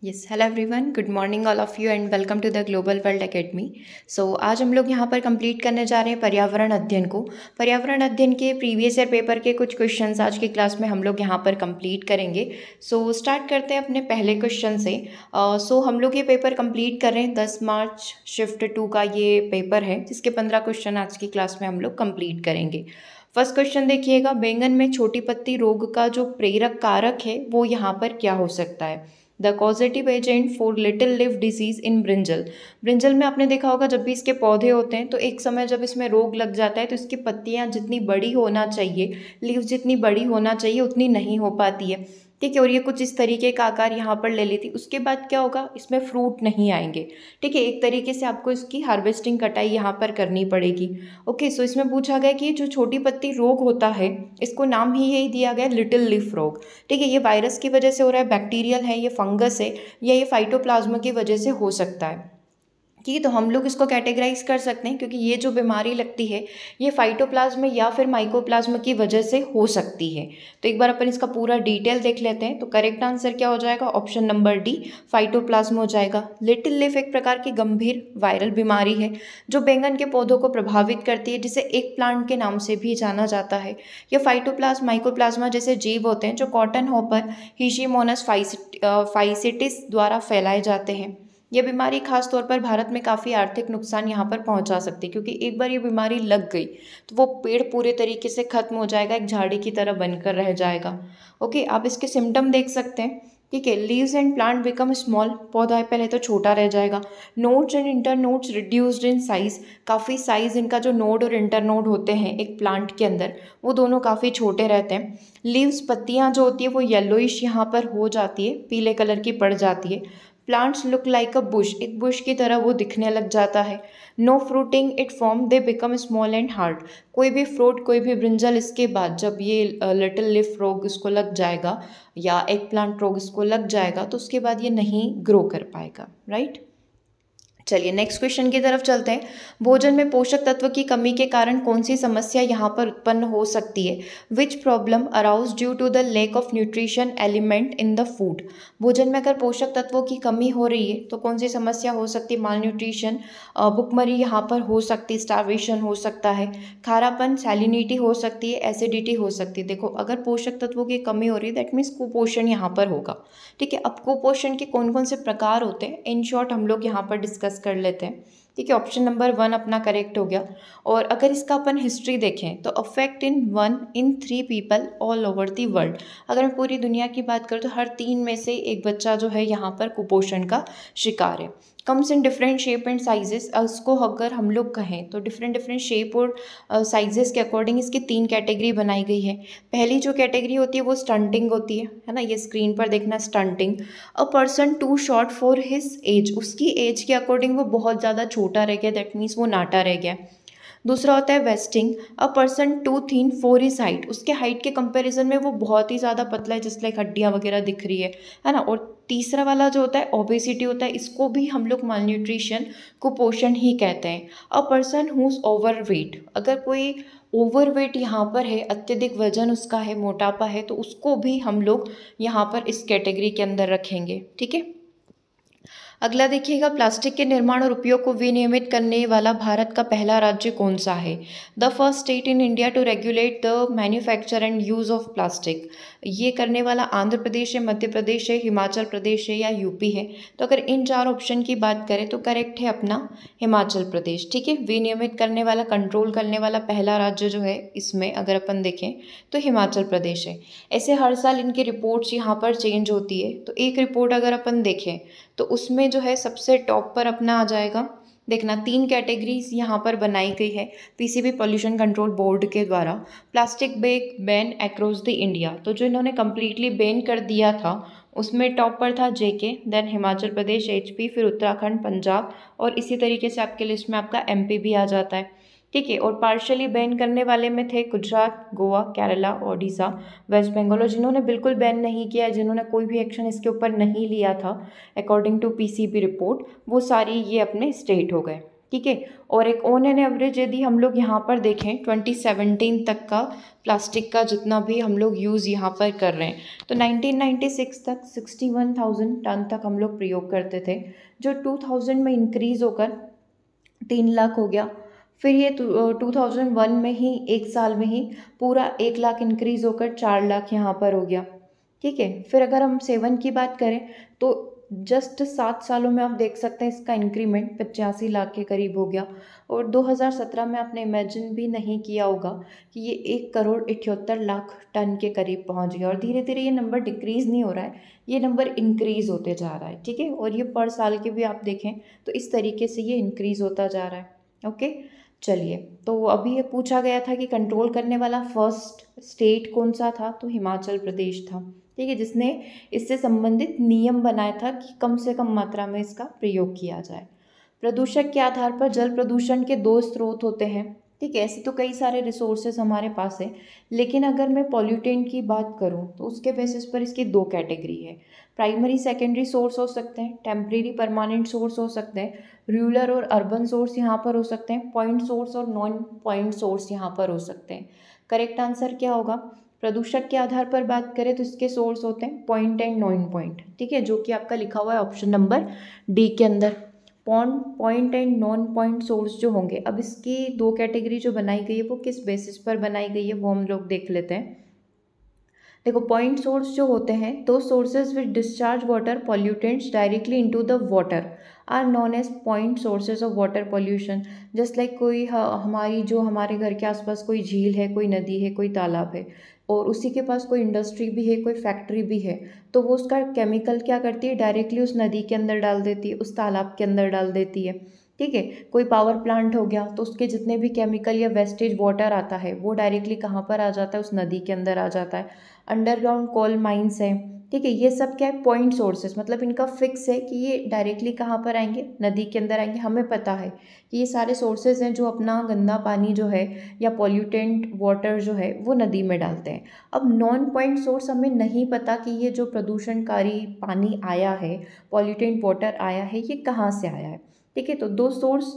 Yes hello everyone, good morning all of you and welcome to the global world academy. आज हम लोग यहाँ पर कंप्लीट करने जा रहे हैं पर्यावरण अध्ययन को। पर्यावरण अध्ययन के प्रीवियस ईयर पेपर के कुछ क्वेश्चंस आज की क्लास में हम लोग यहाँ पर कंप्लीट करेंगे। स्टार्ट करते हैं अपने पहले क्वेश्चन से। हम लोग ये पेपर कंप्लीट कर रहे हैं 10 मार्च शिफ्ट 2 का ये पेपर है, जिसके 15 क्वेश्चन आज की क्लास में हम लोग कंप्लीट करेंगे। फर्स्ट क्वेश्चन देखिएगा, बैंगन में छोटी पत्ती रोग का जो प्रेरक कारक है वो यहाँ पर क्या हो सकता है। The causative agent for little live disease in brinjal. Brinjal में आपने देखा होगा, जब भी इसके पौधे होते हैं तो एक समय जब इसमें रोग लग जाता है तो इसकी पत्तियां जितनी बड़ी होना चाहिए, लीव्स जितनी बड़ी होना चाहिए उतनी नहीं हो पाती है। ठीक है, और ये कुछ इस तरीके का आकार यहाँ पर ले लेती। उसके बाद क्या होगा, इसमें फ्रूट नहीं आएंगे। ठीक है, एक तरीके से आपको इसकी हार्वेस्टिंग कटाई यहाँ पर करनी पड़ेगी। ओके, सो इसमें पूछा गया कि जो छोटी पत्ती रोग होता है इसको नाम ही यही दिया गया, लिटिल लीफ रोग। ठीक है, ये वायरस की वजह से हो रहा है, बैक्टीरियल है, ये फंगस है, या ये फाइटोप्लाज्मा की वजह से हो सकता है। ठीक है, तो हम लोग इसको कैटेगराइज कर सकते हैं क्योंकि ये जो बीमारी लगती है ये फाइटोप्लाज्म या फिर माइकोप्लाज्म की वजह से हो सकती है। तो एक बार अपन इसका पूरा डिटेल देख लेते हैं। तो करेक्ट आंसर क्या हो जाएगा, ऑप्शन नंबर डी, फाइटोप्लाज्म हो जाएगा। लिटिल लीफ एक प्रकार की गंभीर वायरल बीमारी है जो बैंगन के पौधों को प्रभावित करती है, जिसे एक प्लांट के नाम से भी जाना जाता है। यह फाइटोप्लाज्म माइकोप्लाज्मा जैसे जीव होते हैं जो कॉटन हॉपर हिशिमोनस फाइसिटिस द्वारा फैलाए जाते हैं। यह बीमारी खास तौर पर भारत में काफ़ी आर्थिक नुकसान यहाँ पर पहुँचा सकती है, क्योंकि एक बार ये बीमारी लग गई तो वो पेड़ पूरे तरीके से खत्म हो जाएगा, एक झाड़ी की तरह बनकर रह जाएगा। ओके, आप इसके सिम्टम देख सकते हैं। ठीक है, leaves and plant become small, पौधा पहले तो छोटा रह जाएगा। Nodes and inter nodes reduced in size, काफ़ी साइज इनका जो नोड और इंटर नोड होते हैं एक प्लांट के अंदर वो दोनों काफ़ी छोटे रहते हैं। लीव्स पत्तियाँ जो होती है वो येलोइश यहाँ पर हो जाती है, पीले कलर की पड़ जाती है। Plants look like a bush, एक बुश की तरह वो दिखने लग जाता है। No fruiting it form, they become small and hard, कोई भी फ्रूट कोई भी ब्रिंजल इसके बाद जब ये लिटिल लीफ रोग इसको लग जाएगा या एग प्लांट रोग इसको लग जाएगा तो उसके बाद ये नहीं ग्रो कर पाएगा। राइट, चलिए नेक्स्ट क्वेश्चन की तरफ चलते हैं। भोजन में पोषक तत्व की कमी के कारण कौन सी समस्या यहाँ पर उत्पन्न हो सकती है। Which problem arouse due to the lack of nutrition element in the food. भोजन में अगर पोषक तत्वों की कमी हो रही है तो कौन सी समस्या हो सकती है। माल न्यूट्रिशन, भुखमरी यहाँ पर हो सकती है, स्टार्वेशन हो सकता है, खारापन, सैलिनिटी हो सकती है, एसिडिटी हो सकती है। देखो, अगर पोषक तत्वों की कमी हो रही है दैट मीन्स कुपोषण यहाँ पर होगा। ठीक है, अब कुपोषण के कौन कौन से प्रकार होते हैं इन शॉर्ट हम लोग यहाँ पर डिस्कस कर लेते हैं। ठीक है, ऑप्शन नंबर 1 अपना करेक्ट हो गया। और अगर इसका अपन हिस्ट्री देखें तो affect in 1 in 3 people all over the world. अगर मैं पूरी दुनिया की बात करूँ तो हर 3 में से एक बच्चा जो है यहाँ पर कुपोषण का शिकार है। Comes in different shape and sizes, उसको अगर हम लोग कहें तो डिफरेंट डिफरेंट शेप और साइजेस के अकॉर्डिंग इसकी 3 कैटेगरी बनाई गई है। पहली जो कैटेगरी होती है वो स्टंटिंग होती है ना, ये स्क्रीन पर देखना stunting. A person too short for his age, उसकी एज के अकॉर्डिंग वो बहुत ज़्यादा छोटा रह गया, दैट मीन्स वो नाटा रह गया। दूसरा होता है wasting, a person too thin for his height, उसके हाइट के कंपैरिजन में वो बहुत ही ज़्यादा पतला है, जिस लाइक हड्डियाँ वगैरह दिख रही है ना। और तीसरा वाला जो होता है ओबेसिटी होता है, इसको भी हम लोग माल न्यूट्रिशन कुपोषण ही कहते हैं। A person whose overweight, अगर कोई ओवरवेट यहाँ पर है, अत्यधिक वजन उसका है, मोटापा है, तो उसको भी हम लोग यहाँ पर इस कैटेगरी के अंदर रखेंगे। ठीक है, अगला देखिएगा, प्लास्टिक के निर्माण और उपयोग को विनियमित करने वाला भारत का पहला राज्य कौन सा है। The first state in India to regulate the manufacture and use of plastic. ये करने वाला आंध्र प्रदेश है, मध्य प्रदेश है, हिमाचल प्रदेश है या यूपी है। तो अगर इन 4 ऑप्शन की बात करें तो करेक्ट है अपना हिमाचल प्रदेश। ठीक है, विनियमित करने वाला, कंट्रोल करने वाला पहला राज्य जो है इसमें अगर अपन देखें तो हिमाचल प्रदेश है। ऐसे हर साल इनकी रिपोर्ट्स यहाँ पर चेंज होती है। तो एक रिपोर्ट अगर अपन देखें तो उसमें जो है सबसे टॉप पर अपना आ जाएगा, देखना 3 कैटेगरीज यहाँ पर बनाई गई है पीसीबी पॉल्यूशन कंट्रोल बोर्ड के द्वारा। Plastic bag ban across the India, तो जो इन्होंने कम्प्लीटली बैन कर दिया था उसमें टॉप पर था जेके, देन हिमाचल प्रदेश, एचपी, फिर उत्तराखंड, पंजाब, और इसी तरीके से आपके लिस्ट में आपका एमपी भी आ जाता है। ठीक है, और पार्शली बैन करने वाले में थे गुजरात, गोवा, केरला, ओडिशा, वेस्ट बंगाल। और जिन्होंने बिल्कुल बैन नहीं किया, जिन्होंने कोई भी एक्शन इसके ऊपर नहीं लिया था अकॉर्डिंग टू पीसीबी रिपोर्ट, वो सारी ये अपने स्टेट हो गए। ठीक है। और एक ऑन एन एवरेज यदि हम लोग यहाँ पर देखें 2017 तक का प्लास्टिक का जितना भी हम लोग यूज़ यहाँ पर कर रहे हैं, तो 1996 तक 61,000 टन तक हम लोग प्रयोग करते थे, जो 2000 में इंक्रीज़ होकर 3 लाख हो गया। फिर ये 2001 में ही, एक साल में ही पूरा 1 लाख इंक्रीज़ होकर 4 लाख यहाँ पर हो गया, ठीक है। फिर अगर हम 7 की बात करें तो जस्ट 7 सालों में आप देख सकते हैं इसका इंक्रीमेंट 85 लाख के करीब हो गया। और 2017 में आपने इमेजिन भी नहीं किया होगा कि ये 1,78,00,000 टन के करीब पहुंच गया। और धीरे धीरे ये नंबर डिक्रीज़ नहीं हो रहा है, ये नंबर इंक्रीज़ होते जा रहा है, ठीक है। और ये पर साल के भी आप देखें तो इस तरीके से ये इंक्रीज़ होता जा रहा है। ओके, चलिए, तो अभी ये पूछा गया था कि कंट्रोल करने वाला फर्स्ट स्टेट कौन सा था, तो हिमाचल प्रदेश था, ठीक है, जिसने इससे संबंधित नियम बनाया था कि कम से कम मात्रा में इसका प्रयोग किया जाए। प्रदूषक के आधार पर जल प्रदूषण के 2 स्रोत होते हैं, ठीक है। ऐसे तो कई सारे रिसोर्सेज हमारे पास है, लेकिन अगर मैं पॉल्यूटेंट की बात करूं तो उसके बेसिस पर इसकी 2 कैटेगरी है। प्राइमरी सेकेंडरी सोर्स हो सकते हैं, टेम्परेरी परमानेंट सोर्स हो सकते हैं, रूरल और अर्बन सोर्स यहाँ पर हो सकते हैं, पॉइंट सोर्स और नॉन पॉइंट सोर्स यहाँ पर हो सकते हैं। करेक्ट आंसर क्या होगा? प्रदूषक के आधार पर बात करें तो इसके सोर्स होते हैं पॉइंट एंड नॉन पॉइंट, ठीक है, जो कि आपका लिखा हुआ है ऑप्शन नंबर डी के अंदर। Point and non point source जो होंगे, अब इसकी 2 कैटेगरी जो बनाई गई है वो किस बेसिस पर बनाई गई है वो हम लोग देख लेते हैं। देखो, पॉइंट सोर्स जो होते हैं, दो sources which discharge water pollutants directly into the water are known as point sources of water pollution. Just like कोई हमारे घर के आसपास कोई झील है, कोई नदी है, कोई तालाब है, और उसी के पास कोई इंडस्ट्री भी है, कोई फैक्ट्री भी है, तो वो उसका केमिकल क्या करती है, डायरेक्टली उस नदी के अंदर डाल देती है, उस तालाब के अंदर डाल देती है, ठीक है। कोई पावर प्लांट हो गया तो उसके जितने भी केमिकल या वेस्टेज वाटर आता है वो डायरेक्टली कहाँ पर आ जाता है, उस नदी के अंदर आ जाता है। अंडरग्राउंड कोल माइंस है, ठीक है, ये सब क्या है, पॉइंट सोर्सेस, मतलब इनका फिक्स है कि ये डायरेक्टली कहाँ पर आएंगे, नदी के अंदर आएंगे। हमें पता है कि ये सारे सोर्सेज हैं जो अपना गंदा पानी जो है या पॉल्यूटेंट वाटर जो है वो नदी में डालते हैं। अब नॉन पॉइंट सोर्स हमें नहीं पता कि ये जो प्रदूषणकारी पानी आया है, पॉल्यूटेंट वाटर आया है, ये कहाँ से आया है, ठीक है। तो दो source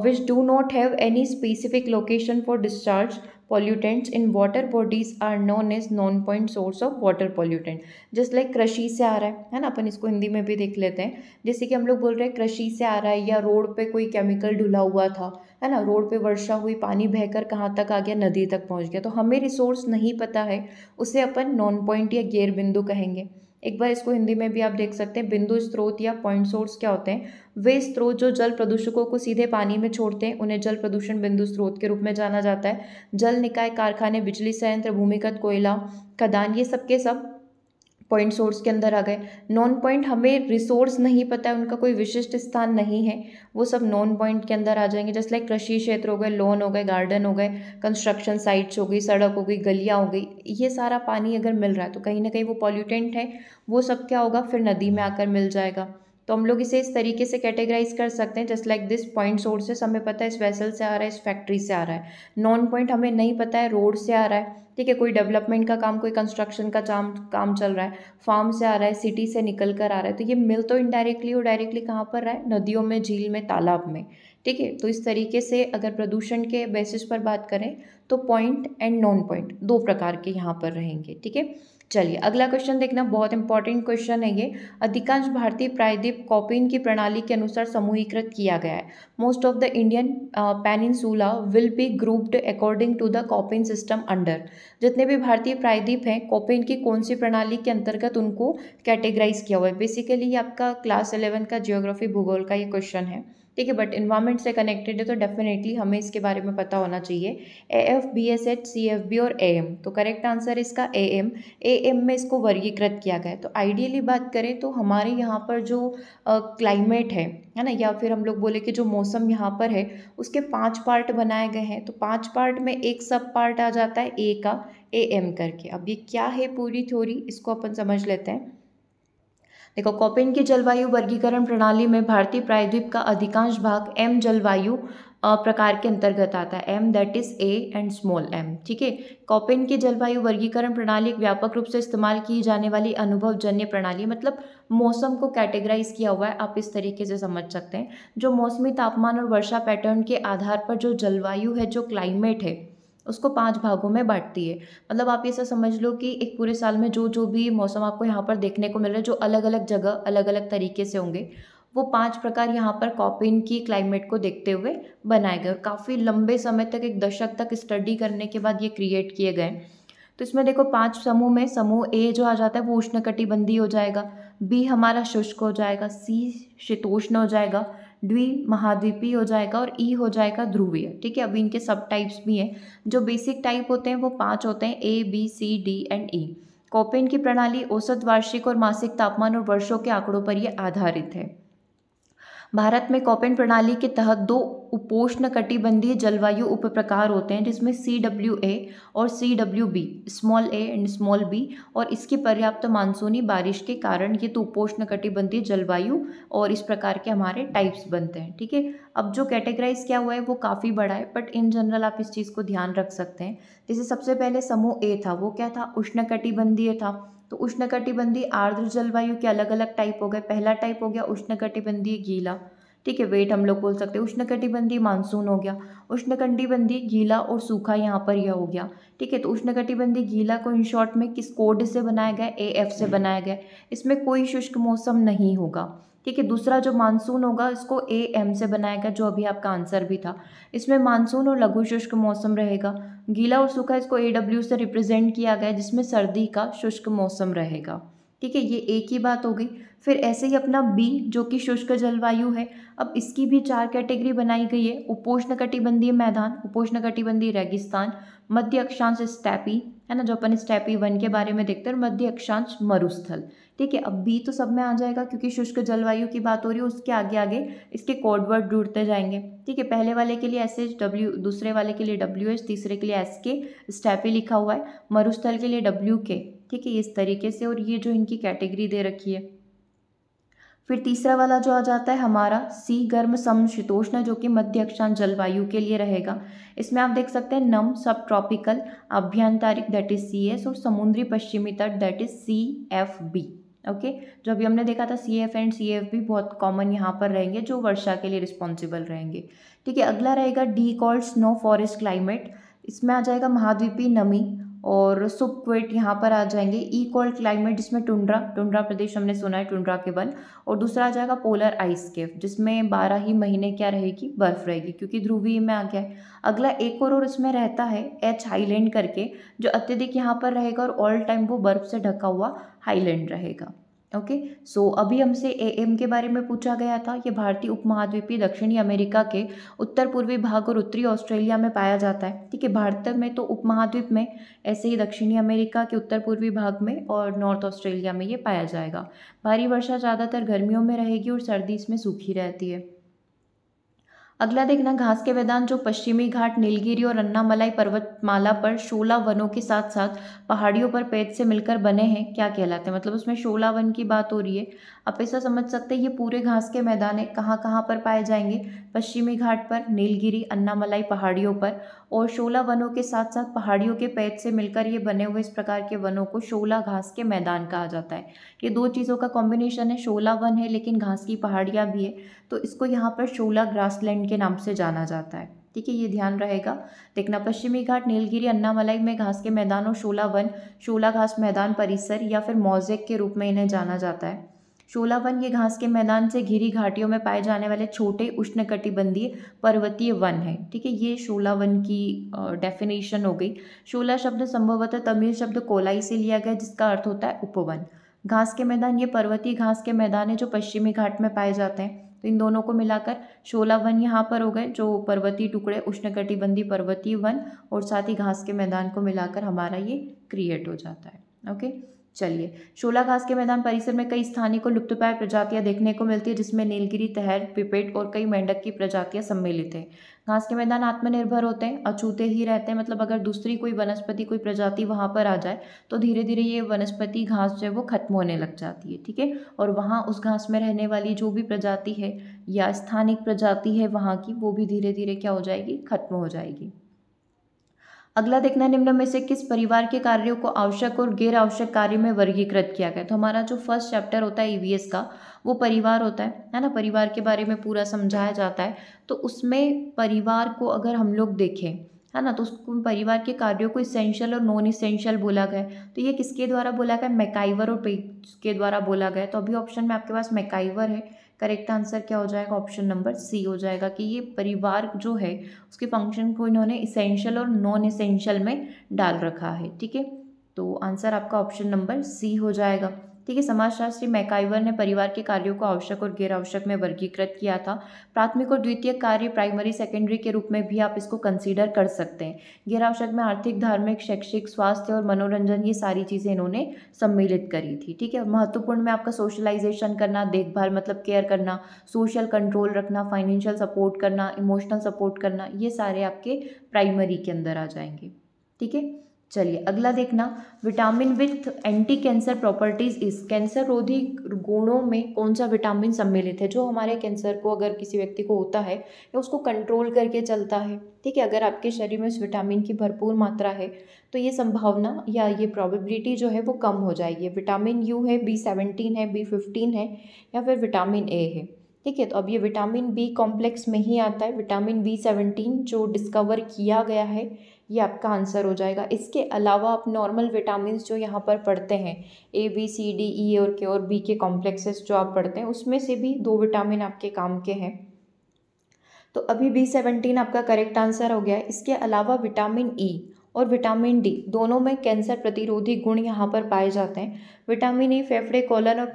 which do not have any specific location for discharge pollutants in water bodies are known as non-point source of water pollutant। Just like कृषि से आ रहा है ना, अपन इसको हिंदी में भी देख लेते हैं। जैसे कि हम लोग बोल रहे हैं कृषि से आ रहा है, या रोड पे कोई केमिकल धुला हुआ था, है ना, रोड पे वर्षा हुई, पानी बहकर कहाँ तक आ गया, नदी तक पहुँच गया, तो हमें रिसोर्स नहीं पता है, उसे अपन नॉन पॉइंट या गैर बिंदु कहेंगे। एक बार इसको हिंदी में भी आप देख सकते हैं। बिंदु स्रोत या पॉइंट सोर्स क्या होते हैं? वे स्रोत जो जल प्रदूषकों को सीधे पानी में छोड़ते हैं, उन्हें जल प्रदूषण बिंदु स्रोत के रूप में जाना जाता है। जल निकाय, कारखाने, बिजली संयंत्र, भूमिगत कोयला खदान, ये सब के सब पॉइंट सोर्स के अंदर आ गए। नॉन पॉइंट, हमें रिसोर्स नहीं पता है, उनका कोई विशिष्ट स्थान नहीं है, वो सब नॉन पॉइंट के अंदर आ जाएंगे। जैसे लाइक कृषि क्षेत्र हो गए, लॉन हो गए, गार्डन हो गए, कंस्ट्रक्शन साइट्स हो गई, सड़क हो गई, गलियाँ हो गई, ये सारा पानी अगर मिल रहा है तो कहीं ना कहीं वो पॉल्यूटेंट है, वो सब क्या होगा, फिर नदी में आकर मिल जाएगा। तो हम लोग इसे इस तरीके से कैटेगराइज कर सकते हैं, just like this point sources हमें पता है इस वेसल से आ रहा है, इस फैक्ट्री से आ रहा है। नॉन पॉइंट हमें नहीं पता है, रोड से आ रहा है, ठीक है, कोई डेवलपमेंट का काम, कोई कंस्ट्रक्शन का काम चल रहा है, फार्म से आ रहा है, सिटी से निकल कर आ रहा है, तो ये मिल तो इनडायरेक्टली और डायरेक्टली कहाँ पर रहा है, नदियों में, झील में, तालाब में, ठीक है। तो इस तरीके से अगर प्रदूषण के बेसिस पर बात करें तो पॉइंट एंड नॉन पॉइंट 2 प्रकार के यहाँ पर रहेंगे, ठीक है। चलिए अगला क्वेश्चन देखना, बहुत इंपॉर्टेंट क्वेश्चन है ये। अधिकांश भारतीय प्रायद्वीप कॉपिन की प्रणाली के अनुसार समूहीकृत किया गया है। Most of the Indian peninsula will be grouped according to the Koppen system under. जितने भी भारतीय प्रायद्वीप हैं, कॉपिन की कौन सी प्रणाली के अंतर्गत उनको कैटेगराइज किया हुआ है। बेसिकली ये आपका क्लास 11 का जियोग्राफी भूगोल का ये क्वेश्चन है, ठीक है, बट इन्वायरमेंट से कनेक्टेड है तो डेफिनेटली हमें इसके बारे में पता होना चाहिए। AF, BSH, CFB और AM, तो करेक्ट आंसर इसका AM में इसको वर्गीकृत किया गया है। तो आइडियली बात करें तो हमारे यहाँ पर जो क्लाइमेट है ना, या फिर हम लोग बोले कि जो मौसम यहाँ पर है उसके 5 पार्ट बनाए गए हैं, तो 5 पार्ट में एक सब पार्ट आ जाता है A का, AM करके। अब ये क्या है पूरी थ्योरी, इसको अपन समझ लेते हैं। देखो, कॉपिन की जलवायु वर्गीकरण प्रणाली में भारतीय प्रायद्वीप का अधिकांश भाग M जलवायु प्रकार के अंतर्गत आता है, M that is A and small M. ठीक है, कॉपेन की जलवायु वर्गीकरण प्रणाली एक व्यापक रूप से इस्तेमाल की जाने वाली अनुभवजन्य प्रणाली, मतलब मौसम को कैटेगराइज किया हुआ है, आप इस तरीके से समझ सकते हैं। जो मौसमी तापमान और वर्षा पैटर्न के आधार पर जो जलवायु है, जो क्लाइमेट है, उसको 5 भागों में बांटती है। मतलब आप ऐसा समझ लो कि एक पूरे साल में जो जो भी मौसम आपको यहाँ पर देखने को मिल रहा है, जो अलग अलग जगह अलग अलग तरीके से होंगे, वो 5 प्रकार यहाँ पर कॉपेन की क्लाइमेट को देखते हुए बनाए गए और काफ़ी लंबे समय तक, एक दशक तक स्टडी करने के बाद ये क्रिएट किए गए। तो इसमें देखो 5 समूह में समूह ए जो आ जाता है वो उष्णकटिबंधीय हो जाएगा, बी हमारा शुष्क हो जाएगा, सी शीतोष्ण हो जाएगा, द्वि महाद्वीपीय हो जाएगा और ई हो जाएगा ध्रुवीय। ठीक है, अभी इनके सब टाइप्स भी हैं। जो बेसिक टाइप होते हैं वो 5 होते हैं, A B C D and E. Koppen की प्रणाली औसत वार्षिक और मासिक तापमान और वर्षों के आंकड़ों पर यह आधारित है। भारत में कॉपेन प्रणाली के तहत 2 उपोष्ण कटिबंधीय जलवायु उप प्रकार होते हैं, जिसमें CWA और CWB, small A and small B, और इसकी पर्याप्त मानसूनी बारिश के कारण ये तो उपोष्ण कटिबंधीय जलवायु और इस प्रकार के हमारे टाइप्स बनते हैं। ठीक है, अब जो कैटेगराइज किया हुआ है वो काफ़ी बड़ा है, बट इन जनरल आप इस चीज़ को ध्यान रख सकते हैं। जैसे सबसे पहले समूह ए था, वो क्या था, उष्णकटिबंधीय था। तो उष्णकटिबंधीय आर्द्र जलवायु के अलग अलग टाइप हो गए। पहला टाइप हो गया उष्णकटिबंधीय गीला, ठीक है, वेट हम लोग बोल सकते हैं। उष्णकटिबंधीय मानसून हो गया, उष्णकटिबंधीय गीला और सूखा यहाँ पर यह हो गया। ठीक है, तो उष्णकटिबंधीय गीला को इन शॉर्ट में किस कोड से बनाया गया, AF से बनाया गया। इसमें कोई शुष्क मौसम नहीं होगा। ठीक है, दूसरा जो मानसून होगा इसको AM से बनाया गया, जो अभी आपका आंसर भी था। इसमें मानसून और लघु शुष्क मौसम रहेगा। गीला और सूखा इसको AW से रिप्रेजेंट किया गया, जिसमें सर्दी का शुष्क मौसम रहेगा। ठीक है, ये एक ही बात हो गई। फिर ऐसे ही अपना बी जो कि शुष्क जलवायु है, अब इसकी भी 4 कैटेगरी बनाई गई है। उपोष्णकटिबंधीय मैदान, उपोष्णकटिबंधीय रेगिस्तान, मध्य अक्षांश स्टेपी, है ना, जो अपन स्टेपी 1 के बारे में देखते हैं, और मध्य अक्षांश मरुस्थल। ठीक है, अब बी तो सब में आ जाएगा क्योंकि शुष्क जलवायु की बात हो रही है, उसके आगे आगे इसके कोड वर्ड जुड़ते जाएंगे। ठीक है, पहले वाले के लिए SHW, दूसरे वाले के लिए WH, तीसरे के लिए SK, स्टेपी लिखा हुआ है, मरुस्थल के लिए WK। ठीक है, इस तरीके से, और ये जो इनकी कैटेगरी दे रखी है। फिर तीसरा वाला जो आ जाता है हमारा सी, गर्म समशीतोष्ण, जो कि मध्य अक्षांश जलवायु के लिए रहेगा। इसमें आप देख सकते हैं नम सब ट्रॉपिकल, आभ्यंतरिक दैट इज CS, और समुद्री पश्चिमी तट दैट इज CFB। ओके, जो अभी हमने देखा था CF एंड CFB बहुत कॉमन यहाँ पर रहेंगे, जो वर्षा के लिए रिस्पॉन्सिबल रहेंगे। ठीक है, अगला रहेगा D called snow forest climate. इसमें आ जाएगा महाद्वीपीय नमी और सुबक्वेट यहाँ पर आ जाएंगे। ई कोल्ड क्लाइमेट, जिसमें टुंड्रा प्रदेश हमने सुना है, टुंड्रा के वन। और दूसरा आ जाएगा पोलर आइस केप, जिसमें 12 ही महीने क्या रहेगी, बर्फ रहेगी, क्योंकि ध्रुवीय में आ गया है। अगला एक और इसमें रहता है H हाईलैंड करके, जो अत्यधिक यहाँ पर रहेगा और ऑल टाइम वो बर्फ से ढका हुआ हाईलैंड रहेगा। ओके, सो अभी हमसे AM के बारे में पूछा गया था। ये भारतीय उपमहाद्वीपीय दक्षिणी अमेरिका के उत्तर पूर्वी भाग और उत्तरी ऑस्ट्रेलिया में पाया जाता है। ठीक है, भारत में तो उपमहाद्वीप में, ऐसे ही दक्षिणी अमेरिका के उत्तर पूर्वी भाग में और नॉर्थ ऑस्ट्रेलिया में ये पाया जाएगा। भारी वर्षा ज़्यादातर गर्मियों में रहेगी और सर्दी इसमें सूखी रहती है। अगला देखना, घास के मैदान जो पश्चिमी घाट, नीलगिरी और अन्नामलाई पर्वतमाला पर 16 वनों के साथ साथ पहाड़ियों पर पेड़ से मिलकर बने हैं, क्या कहलाते हैं। मतलब उसमें 16 वन की बात हो रही है। आप ऐसा समझ सकते हैं ये पूरे घास के मैदान है, कहाँ कहाँ पर पाए जाएंगे, पश्चिमी घाट पर, नीलगिरी, अन्नामलाई पहाड़ियों पर, और 16 वनों के साथ साथ पहाड़ियों के पेड़ से मिलकर ये बने हुए इस प्रकार के वनों को 16 घास के मैदान कहा जाता है। ये 2 चीज़ों का कॉम्बिनेशन है, 16 वन है लेकिन घास की पहाड़ियाँ भी है, तो इसको यहाँ पर 16 ग्रासलैंड के नाम से जाना जाता है। ठीक है, ये ध्यान रहेगा। देखना, पश्चिमी घाट, नीलगिरी, अन्नामलाई में घास के मैदान और 16 वन, 16 घास मैदान परिसर या फिर मोज़ेक के रूप में इन्हें जाना जाता है। 16 वन ये घास के मैदान से घिरी घाटियों में पाए जाने वाले छोटे उष्णकटिबंधीय पर्वतीय वन है। ठीक है, ये 16 वन की डेफिनेशन हो गई। 16 शब्द संभवतः तमिल शब्द कोलाई से लिया गया, जिसका अर्थ होता है उपवन। घास के मैदान ये पर्वतीय घास के मैदान है जो पश्चिमी घाट में पाए जाते हैं। तो इन दोनों को मिलाकर 16 वन यहाँ पर हो गए, जो पर्वतीय टुकड़े, उष्णकटिबंधीय पर्वतीय वन, और साथ ही घास के मैदान को मिलाकर हमारा ये क्रिएट हो जाता है। ओके, चलिए, शोला घास के मैदान परिसर में कई स्थानीय को लुप्तप्राय प्रजातियां देखने को मिलती है, जिसमें नीलगिरी, तहर, पिपेट और कई मेंढक की प्रजातियां सम्मिलित हैं। घास के मैदान आत्मनिर्भर होते हैं, अछूते ही रहते हैं, मतलब अगर दूसरी कोई वनस्पति, कोई प्रजाति वहां पर आ जाए तो धीरे धीरे ये वनस्पति घास जो है वो खत्म होने लग जाती है। ठीक है, और वहाँ उस घास में रहने वाली जो भी प्रजाति है या स्थानिक प्रजाति है वहाँ की, वो भी धीरे धीरे क्या हो जाएगी, खत्म हो जाएगी। अगला देखना, निम्न में से किस परिवार के कार्यों को आवश्यक और गैर आवश्यक कार्य में वर्गीकृत किया गया। तो हमारा जो फर्स्ट चैप्टर होता है ईवीएस का, वो परिवार होता है ना, परिवार के बारे में पूरा समझाया जाता है। तो उसमें परिवार को अगर हम लोग देखें, है ना, तो उसको परिवार के कार्यों को इसेंशियल और नॉन इसेंशियल बोला गया है। तो ये किसके द्वारा बोला गया, मैकाइवर और पेज के द्वारा बोला गया है। तो अभी ऑप्शन में आपके पास मैकाइवर है, करेक्ट आंसर क्या हो जाएगा, ऑप्शन नंबर सी हो जाएगा कि ये परिवार जो है उसके फंक्शन को इन्होंने इसेंशियल और नॉन इसेंशियल में डाल रखा है। ठीक है, तो आंसर आपका ऑप्शन नंबर सी हो जाएगा। ठीक है, समाजशास्त्री मैकाइवर ने परिवार के कार्यों को आवश्यक और गैर आवश्यक में वर्गीकृत किया था। प्राथमिक और द्वितीयक कार्य, प्राइमरी सेकेंडरी के रूप में भी आप इसको कंसीडर कर सकते हैं। गैर आवश्यक में आर्थिक, धार्मिक, शैक्षिक, स्वास्थ्य और मनोरंजन, ये सारी चीज़ें इन्होंने सम्मिलित करी थी। ठीक है, महत्वपूर्ण में आपका सोशलाइजेशन करना, देखभाल मतलब केयर करना, सोशल कंट्रोल रखना, फाइनेंशियल सपोर्ट करना, इमोशनल सपोर्ट करना, ये सारे आपके प्राइमरी के अंदर आ जाएंगे। ठीक है, चलिए अगला देखना, vitamin with anti cancer properties is, cancer रोधी गुणों में कौन सा विटामिन सम्मिलित है जो हमारे कैंसर को, अगर किसी व्यक्ति को होता है या उसको कंट्रोल करके चलता है। ठीक है, अगर आपके शरीर में उस विटामिन की भरपूर मात्रा है तो ये संभावना या ये प्रोबेबिलिटी जो है वो कम हो जाएगी। विटामिन यू है, B17 है, B15 है, या फिर विटामिन ए है। ठीक है, तो अब ये विटामिन बी कॉम्प्लेक्स में ही आता है। विटामिन B17 जो डिस्कवर किया गया है ये आपका आंसर हो जाएगा। इसके अलावा आप नॉर्मल विटामिन जो यहाँ पर पढ़ते हैं, A B C D E और के और बी के कॉम्प्लेक्सेस जो आप पढ़ते हैं, उसमें से भी 2 विटामिन आपके काम के हैं। तो अभी B17 आपका करेक्ट आंसर हो गया है। इसके अलावा विटामिन ई और विटामिन डी दोनों में कैंसर प्रतिरोधी गुण यहाँ पर पाए जाते हैं। विटामिन ई फेफड़े, कोलन और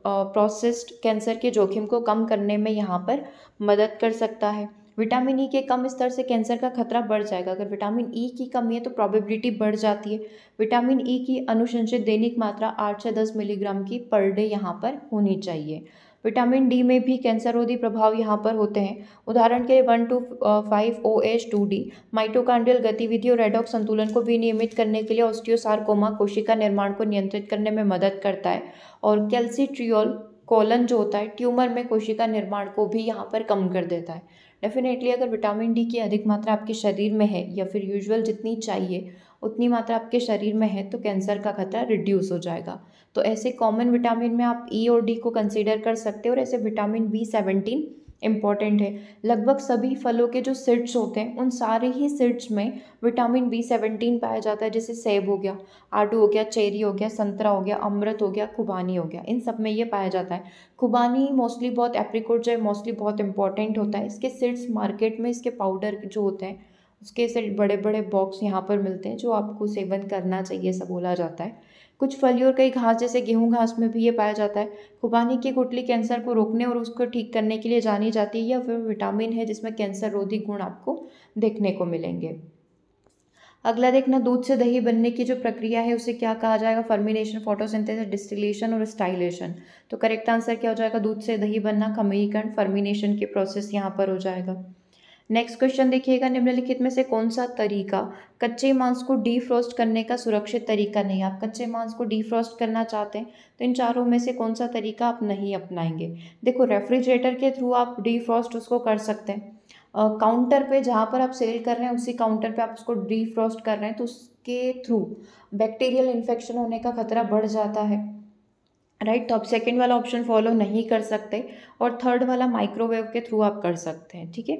प्रोस्टेट कैंसर के जोखिम को कम करने में यहाँ पर मदद कर सकता है। विटामिन ई के कम स्तर से कैंसर का खतरा बढ़ जाएगा। अगर विटामिन ई की कमी है तो प्रोबेबिलिटी बढ़ जाती है। विटामिन ई की अनुशंसित दैनिक मात्रा 8 से 10 मिलीग्राम की पर डे यहाँ पर होनी चाहिए। विटामिन डी में भी कैंसर रोधी प्रभाव यहाँ पर होते हैं। उदाहरण के लिए 1 to 5 OH2D माइटोकांड्रियल गतिविधि और रेडॉक्स संतुलन को विनियमित करने के लिए ऑस्टियोसार्कोमा कोशिका निर्माण को नियंत्रित करने में मदद करता है। और कैल्सिट्रियोल कोलन जो होता है ट्यूमर में कोशिका निर्माण को भी यहाँ पर कम कर देता है। डेफिनेटली अगर विटामिन डी की अधिक मात्रा आपके शरीर में है या फिर यूजुअल जितनी चाहिए उतनी मात्रा आपके शरीर में है तो कैंसर का खतरा रिड्यूस हो जाएगा। तो ऐसे कॉमन विटामिन में आप ई और डी को कंसीडर कर सकते हैं। और ऐसे विटामिन B17 इम्पॉर्टेंट है। लगभग सभी फलों के जो सीड्स होते हैं उन सारे ही सीड्स में विटामिन B17 पाया जाता है। जैसे सेब हो गया, आड़ू हो गया, चेरी हो गया, संतरा हो गया, अमृत हो गया, खुबानी हो गया, इन सब में ये पाया जाता है। खुबानी मोस्टली बहुत, एप्रिकॉट जो है मोस्टली बहुत इंपॉर्टेंट होता है। इसके सीड्स मार्केट में इसके पाउडर जो होते हैं उसके से बड़े बड़े बॉक्स यहाँ पर मिलते हैं जो आपको सेवन करना चाहिए ऐसा बोला जाता है। कुछ फली और कई घास जैसे गेहूं घास में भी ये पाया जाता है। खुबानी की गुठली कैंसर को रोकने और उसको ठीक करने के लिए जानी जाती है। यह वह विटामिन है जिसमें कैंसर रोधी गुण आपको देखने को मिलेंगे। अगला देखना, दूध से दही बनने की जो प्रक्रिया है उसे क्या कहा जाएगा, फर्मिनेशन, फोटोसिंथेसिस, डिस्टिलेशन और स्टाइलेशन। तो करेक्ट आंसर क्या हो जाएगा, दूध से दही बनना, खमीरीकरण, फर्मिनेशन के प्रोसेस यहाँ पर हो जाएगा। नेक्स्ट क्वेश्चन देखिएगा, निम्नलिखित में से कौन सा तरीका कच्चे मांस को डीफ्रॉस्ट करने का सुरक्षित तरीका नहीं। आप कच्चे मांस को डीफ्रॉस्ट करना चाहते हैं तो इन चारों में से कौन सा तरीका आप नहीं अपनाएंगे। देखो, रेफ्रिजरेटर के थ्रू आप डीफ्रॉस्ट उसको कर सकते हैं। काउंटर पे जहाँ पर आप सेल कर रहे हैं उसी काउंटर पे आप उसको डीफ्रॉस्ट कर रहे हैं तो उसके थ्रू बैक्टीरियल इन्फेक्शन होने का खतरा बढ़ जाता है। राइट, तो आप सेकेंड वाला ऑप्शन फॉलो नहीं कर सकते और थर्ड वाला माइक्रोवेव के थ्रू आप कर सकते हैं। ठीक है,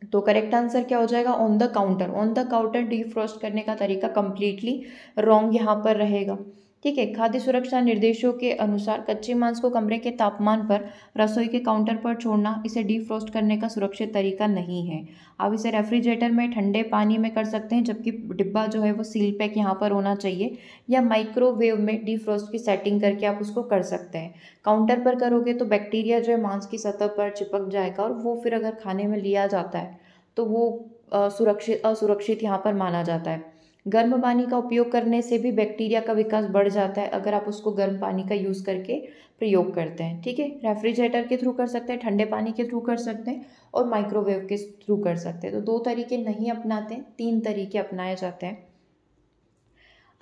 तो करेक्ट आंसर क्या हो जाएगा, on the counter. On the counter defrost करने का तरीका कंप्लीटली रॉन्ग यहाँ पर रहेगा। ठीक है, खाद्य सुरक्षा निर्देशों के अनुसार कच्चे मांस को कमरे के तापमान पर रसोई के काउंटर पर छोड़ना इसे डीफ्रॉस्ट करने का सुरक्षित तरीका नहीं है। आप इसे रेफ्रिजरेटर में ठंडे पानी में कर सकते हैं जबकि डिब्बा जो है वो सील पैक यहाँ पर होना चाहिए, या माइक्रोवेव में डीफ्रॉस्ट की सेटिंग करके आप उसको कर सकते हैं। काउंटर पर करोगे तो बैक्टीरिया जो है मांस की सतह पर चिपक जाएगा और वो फिर अगर खाने में लिया जाता है तो वो असुरक्षित यहाँ पर माना जाता है। गर्म पानी का उपयोग करने से भी बैक्टीरिया का विकास बढ़ जाता है अगर आप उसको गर्म पानी का यूज़ करके प्रयोग करते हैं, ठीक है। रेफ्रिजरेटर के थ्रू कर सकते हैं, ठंडे पानी के थ्रू कर सकते हैं और माइक्रोवेव के थ्रू कर सकते हैं। तो 2 तरीके नहीं अपनाते हैं, 3 तरीके अपनाए जाते हैं।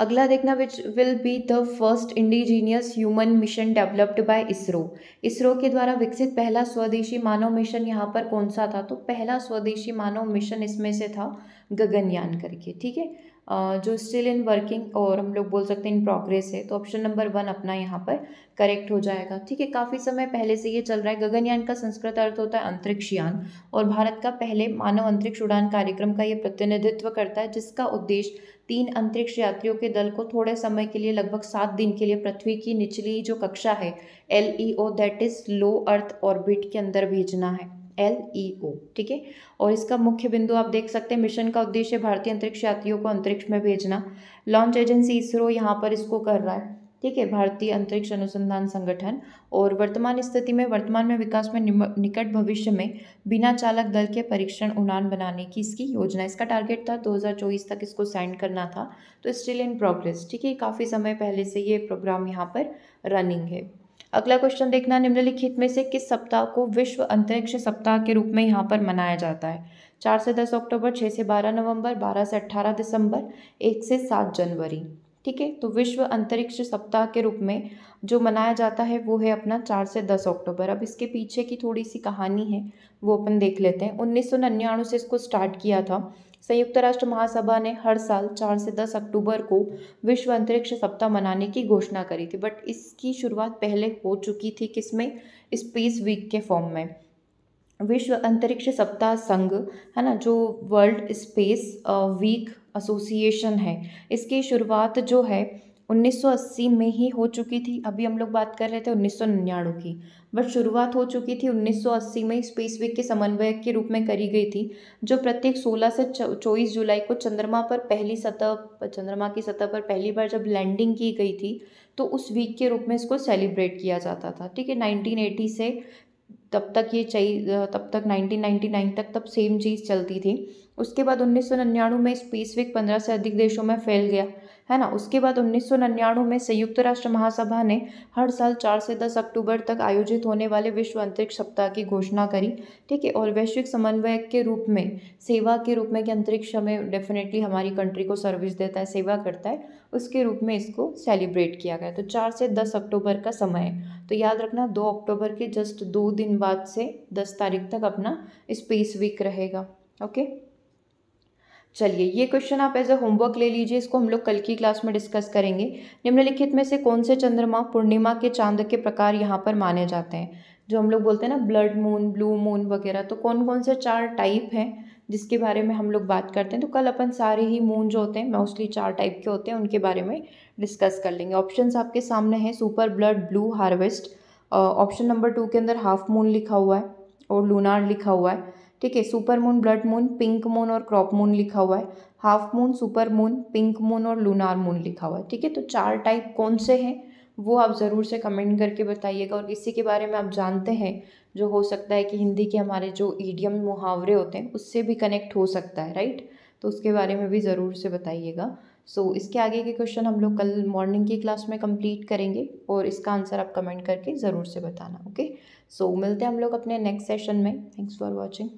अगला देखना, which will be the first indigenous human mission developed by ISRO. ISRO के द्वारा विकसित पहला स्वदेशी मानव मिशन यहाँ पर कौन सा था? तो पहला स्वदेशी मानव मिशन इसमें से था गगनयान करके, ठीक है, जो स्टिल इन वर्किंग और हम लोग बोल सकते हैं इन प्रोग्रेस है। तो ऑप्शन नंबर 1 अपना यहाँ पर करेक्ट हो जाएगा, ठीक है। काफ़ी समय पहले से ये चल रहा है। गगनयान का संस्कृत अर्थ होता है अंतरिक्ष यान और भारत का पहले मानव अंतरिक्ष उड़ान कार्यक्रम का ये प्रतिनिधित्व करता है, जिसका उद्देश्य 3 अंतरिक्ष यात्रियों के दल को थोड़े समय के लिए लगभग 7 दिन के लिए पृथ्वी की निचली जो कक्षा है LEO that is low earth orbit के अंदर भेजना है, LEO, ठीक है। और इसका मुख्य बिंदु आप देख सकते हैं, मिशन का उद्देश्य भारतीय अंतरिक्ष यात्रियों को अंतरिक्ष में भेजना। लॉन्च एजेंसी इसरो यहाँ पर इसको कर रहा है, ठीक है, भारतीय अंतरिक्ष अनुसंधान संगठन। और वर्तमान स्थिति में वर्तमान में विकास में निकट भविष्य में बिना चालक दल के परीक्षण उड़ान बनाने की इसकी योजना। इसका टारगेट था 2024 तक इसको साइन करना था, तो स्टिल इन प्रोग्रेस, ठीक है। काफ़ी समय पहले से ये प्रोग्राम यहाँ पर रनिंग है। अगला क्वेश्चन देखना, निम्नलिखित में से किस सप्ताह को विश्व अंतरिक्ष सप्ताह के रूप में यहाँ पर मनाया जाता है? 4 से 10 अक्टूबर, 6 से 12 नवंबर, 12 से 18 दिसंबर, 1 से 7 जनवरी, ठीक है। तो विश्व अंतरिक्ष सप्ताह के रूप में जो मनाया जाता है वो है अपना 4 से 10 अक्टूबर। अब इसके पीछे की थोड़ी सी कहानी है वो अपन देख लेते हैं। 1999 से इसको स्टार्ट किया था। संयुक्त राष्ट्र महासभा ने हर साल 4 से 10 अक्टूबर को विश्व अंतरिक्ष सप्ताह मनाने की घोषणा करी थी, बट इसकी शुरुआत पहले हो चुकी थी किसमें? स्पेस वीक के फॉर्म में। विश्व अंतरिक्ष सप्ताह संघ है ना, जो वर्ल्ड स्पेस वीक एसोसिएशन है, इसकी शुरुआत जो है 1980 में ही हो चुकी थी। अभी हम लोग बात कर रहे थे 1999 की, बट शुरुआत हो चुकी थी 1980 में। स्पेस वीक के समन्वयक के रूप में करी गई थी, जो प्रत्येक 16 से 24 जुलाई को चंद्रमा की सतह पर पहली बार जब लैंडिंग की गई थी, तो उस वीक के रूप में इसको सेलिब्रेट किया जाता था, ठीक है। 1980 से तब तक 1999 तक तब सेम चीज़ चलती थी। उसके बाद 1999 में स्पेस वीक 15 से अधिक देशों में फैल गया, है ना। उसके बाद 1999 में संयुक्त राष्ट्र महासभा ने हर साल 4 से 10 अक्टूबर तक आयोजित होने वाले विश्व अंतरिक्ष सप्ताह की घोषणा करी, ठीक है। और वैश्विक समन्वयक के रूप में, सेवा के रूप में, कि अंतरिक्ष में डेफिनेटली हमारी कंट्री को सर्विस देता है, सेवा करता है, उसके रूप में इसको सेलिब्रेट किया गया। तो 4 से 10 अक्टूबर का समय है। तो याद रखना 2 अक्टूबर के जस्ट 2 दिन बाद से 10 तारीख तक अपना स्पेस वीक रहेगा, ओके। चलिए, ये क्वेश्चन आप एज अ होमवर्क ले लीजिए, इसको हम लोग कल की क्लास में डिस्कस करेंगे। निम्नलिखित में से कौन से चंद्रमा पूर्णिमा के चांद के प्रकार यहाँ पर माने जाते हैं? जो हम लोग बोलते हैं ना ब्लड मून, ब्लू मून वगैरह, तो कौन कौन से 4 टाइप हैं जिसके बारे में हम लोग बात करते हैं? तो कल अपन सारे ही मून जो होते हैं मोस्टली 4 टाइप के होते हैं, उनके बारे में डिस्कस कर लेंगे। ऑप्शंस आपके सामने हैं, super blood, blue harvest, option number 2 के अंदर हाफ मून लिखा हुआ है और लूनार लिखा हुआ है, ठीक है। Super moon, blood moon, pink moon और क्रॉप मून लिखा हुआ है। Half moon, super moon, pink moon और लूनार मून लिखा हुआ है, ठीक है। तो 4 टाइप कौन से हैं वो आप ज़रूर से कमेंट करके बताइएगा। और इसी के बारे में आप जानते हैं, जो हो सकता है कि हिंदी के हमारे जो ईडियम मुहावरे होते हैं उससे भी कनेक्ट हो सकता है, राइट। तो उसके बारे में भी ज़रूर से बताइएगा। सो इसके आगे के क्वेश्चन हम लोग कल मॉर्निंग की क्लास में कंप्लीट करेंगे और इसका आंसर आप कमेंट करके ज़रूर से बताना, ओके। सो मिलते हैं हम लोग अपने नेक्स्ट सेशन में। Thanks for watching.